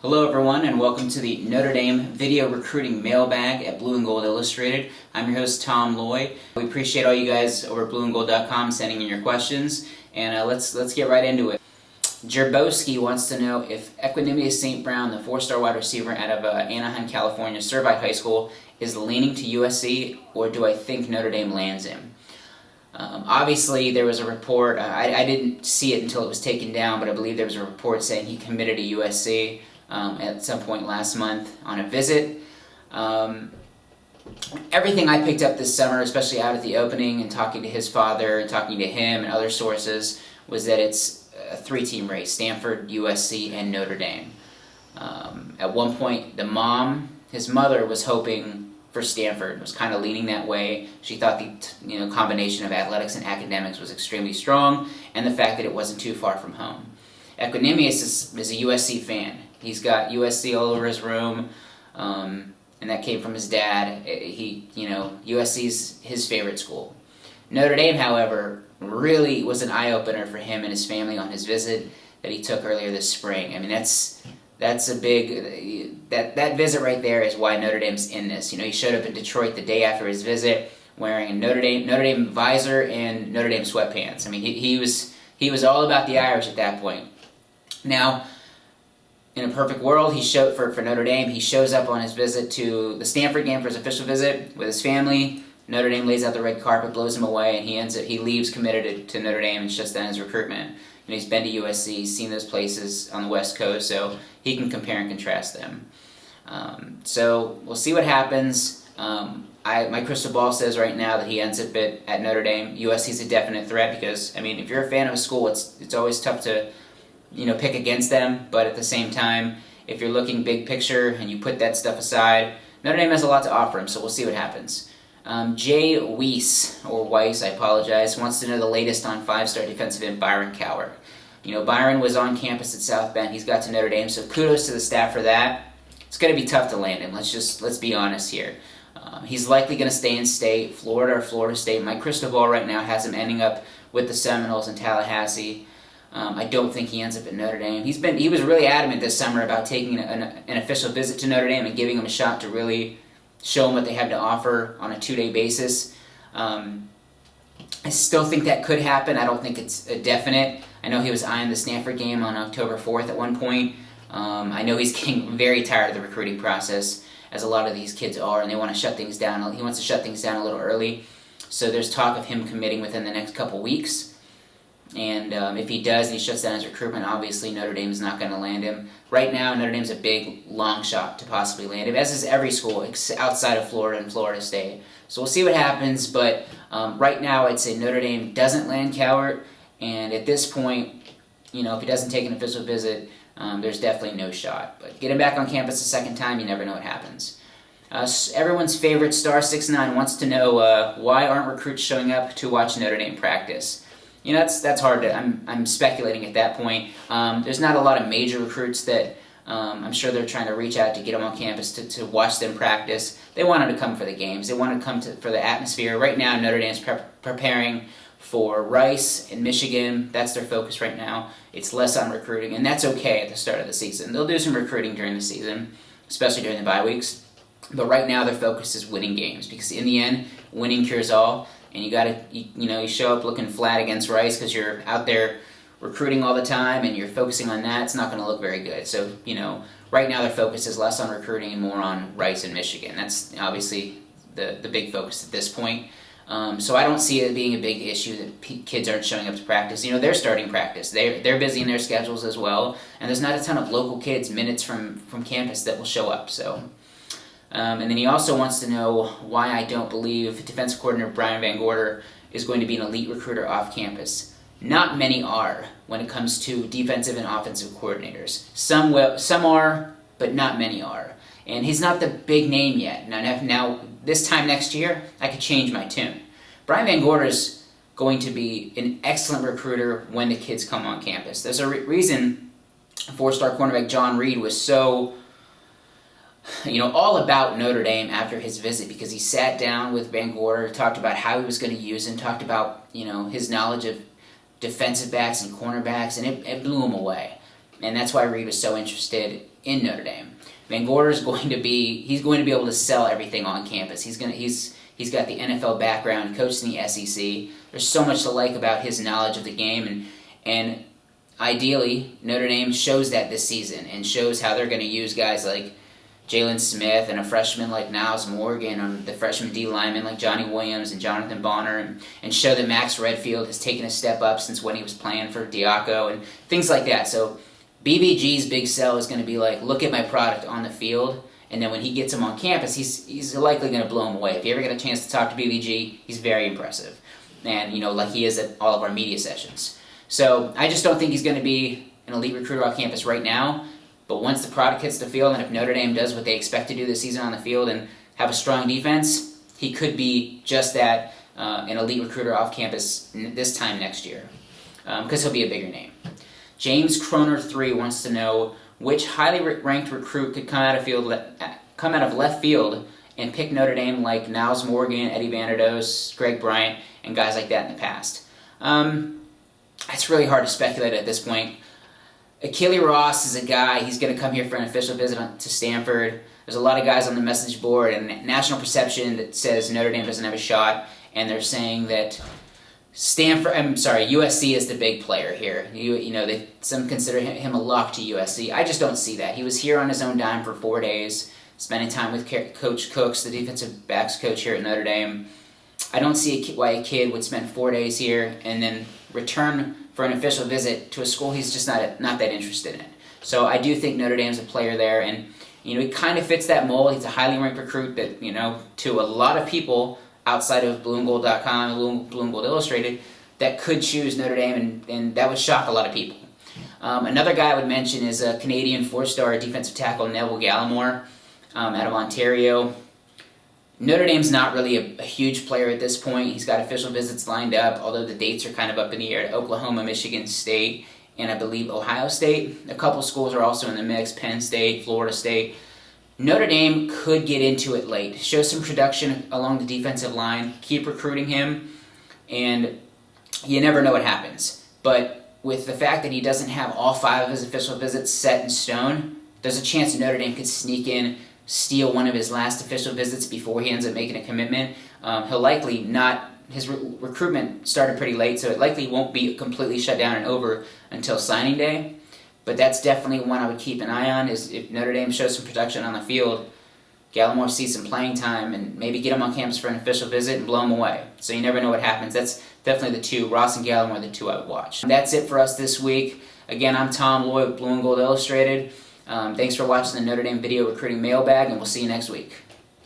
Hello everyone, and welcome to the Notre Dame Video Recruiting Mailbag at Blue and Gold Illustrated. I'm your host, Tom Loy. We appreciate all you guys over at blueandgold.com sending in your questions, and let's get right into it. Jerbowski wants to know if Equanimous St. Brown, the 4-star wide receiver out of Anaheim, California, Servite High School, is leaning to USC, or do I think Notre Dame lands him? Obviously, there was a report, I didn't see it until it was taken down, but I believe there was a report saying he committed to USC at some point last month on a visit. Everything I picked up this summer, especially out at the opening and talking to his father and talking to him and other sources, was that it's a 3-team race: Stanford, USC, and Notre Dame. At one point, his mother was hoping for Stanford, was kind of leaning that way. She thought the combination of athletics and academics was extremely strong, and the fact that it wasn't too far from home. Equanimous is a USC fan. He's got USC all over his room, and that came from his dad. USC's his favorite school. Notre Dame, however, really was an eye-opener for him and his family on his visit that he took earlier this spring. I mean, that's a big, that visit right there is why Notre Dame's in this. He showed up in Detroit the day after his visit wearing a Notre Dame visor and Notre Dame sweatpants. I mean, he was all about the Irish at that point. Now, in a perfect world, for Notre Dame, he shows up on his visit to the Stanford game for his official visit with his family. Notre Dame lays out the red carpet, blows him away, and he leaves committed to Notre Dame and shuts down his recruitment. He's been to USC, he's seen those places on the West Coast, so he can compare and contrast them. So we'll see what happens. My crystal ball says right now that he ends up at Notre Dame. USC's a definite threat because, if you're a fan of a school, it's always tough to pick against them, but at the same time, if you're looking big picture and you put that stuff aside, Notre Dame has a lot to offer him, so we'll see what happens. Jay Weiss, I apologize, wants to know the latest on 5-star defensive end Byron Coward. Byron was on campus at South Bend. He's got to Notre Dame, so kudos to the staff for that. It's going to be tough to land him. Let's be honest here. He's likely going to stay in state, Florida or Florida State. My crystal ball right now has him ending up with the Seminoles in Tallahassee. I don't think he ends up at Notre Dame. He was really adamant this summer about taking an official visit to Notre Dame and giving them a shot to really show them what they have to offer on a 2-day basis. I still think that could happen. I don't think it's a definite. I know he was eyeing the Stanford game on October 4th at one point. I know he's getting very tired of the recruiting process, as a lot of these kids are, and they want to shut things down. He wants to shut things down a little early. So there's talk of him committing within the next couple weeks. And if he does and he shuts down his recruitment, obviously Notre Dame's not going to land him. Right now, Notre Dame's a big, long shot to possibly land him, as is every school outside of Florida and Florida State. So we'll see what happens, but right now I'd say Notre Dame doesn't land Coward, and at this point, if he doesn't take an official visit, there's definitely no shot. But get him back on campus a second time, you never know what happens. Everyone's favorite Star69 wants to know why aren't recruits showing up to watch Notre Dame practice? That's hard to. I'm speculating at that point. There's not a lot of major recruits that I'm sure they're trying to reach out to get them on campus to watch them practice. They wanted to come for the games. They want to come for the atmosphere. Right now, Notre Dame's preparing for Rice and Michigan. That's their focus right now. It's less on recruiting, and that's okay at the start of the season. They'll do some recruiting during the season, especially during the bye weeks. But right now, their focus is winning games, because in the end, winning cures all. And you show up looking flat against Rice because you're out there recruiting all the time and you're focusing on that. It's not going to look very good. So, right now their focus is less on recruiting and more on Rice and Michigan. That's obviously the big focus at this point. So I don't see it being a big issue that kids aren't showing up to practice. They're starting practice. They're busy in their schedules as well. And there's not a ton of local kids minutes from campus that will show up. So. And then he also wants to know why I don't believe defensive coordinator Brian VanGorder is going to be an elite recruiter off campus. Not many are when it comes to defensive and offensive coordinators. Some are, but not many are. And he's not the big name yet. Now this time next year, I could change my tune. Brian VanGorder is going to be an excellent recruiter when the kids come on campus. There's a reason 4-star cornerback John Reed was so all about Notre Dame after his visit, because he sat down with VanGorder, talked about how he was going to use him, talked about, his knowledge of defensive backs and cornerbacks, and it blew him away. And that's why Reed was so interested in Notre Dame. VanGorder is going to be able to sell everything on campus. He's got the NFL background, coached in the SEC. There's so much to like about his knowledge of the game, and ideally Notre Dame shows that this season and shows how they're going to use guys like Jalen Smith and a freshman like Niles Morgan, on the freshman D lineman like Johnny Williams and Jonathan Bonner, and show that Max Redfield has taken a step up since when he was playing for Diaco and things like that. So BVG's big sell is going to be like, look at my product on the field, and then when he gets him on campus, he's likely going to blow him away. If you ever get a chance to talk to BVG, he's very impressive, and like he is at all of our media sessions. So I just don't think he's going to be an elite recruiter off campus right now. But once the product hits the field, and if Notre Dame does what they expect to do this season on the field and have a strong defense, he could be just that, an elite recruiter off campus this time next year, because he'll be a bigger name. James Croner 3 wants to know which highly ranked recruit could come out of left field and pick Notre Dame like Niles Morgan, Eddie Vanderdoes, Greg Bryant, and guys like that in the past. It's really hard to speculate at this point. Achille Ross is a guy, he's going to come here for an official visit to Stanford. There's a lot of guys on the message board and national perception that says Notre Dame doesn't have a shot, and they're saying that USC is the big player here. Some consider him a lock to USC. I just don't see that. He was here on his own dime for 4 days, spending time with Coach Cooks, the defensive backs coach here at Notre Dame. I don't see why a kid would spend 4 days here and then return for an official visit to a school he's just not that interested in. So I do think Notre Dame's a player there, and he kind of fits that mold. He's a highly ranked recruit that, to a lot of people outside of blueandgold.com, Blue and Gold Illustrated, that could choose Notre Dame, and that would shock a lot of people. Another guy I would mention is a Canadian 4-star defensive tackle, Neville Gallimore, out of Ontario. Notre Dame's not really a huge player at this point. He's got official visits lined up, although the dates are kind of up in the air, to Oklahoma, Michigan State, and I believe Ohio State. A couple schools are also in the mix, Penn State, Florida State. Notre Dame could get into it late, show some production along the defensive line, keep recruiting him, and you never know what happens. But with the fact that he doesn't have all 5 of his official visits set in stone, there's a chance Notre Dame could sneak in, steal one of his last official visits before he ends up making a commitment. He'll likely not, his recruitment started pretty late, so it likely won't be completely shut down and over until signing day. But that's definitely one I would keep an eye on, is if Notre Dame shows some production on the field, Gallimore sees some playing time, and maybe get him on campus for an official visit and blow him away. So you never know what happens. That's definitely the two, Ross and Gallimore, the two I would watch. And that's it for us this week. Again, I'm Tom Lloyd with Blue and Gold Illustrated. Thanks for watching the Notre Dame Video Recruiting Mailbag, and we'll see you next week.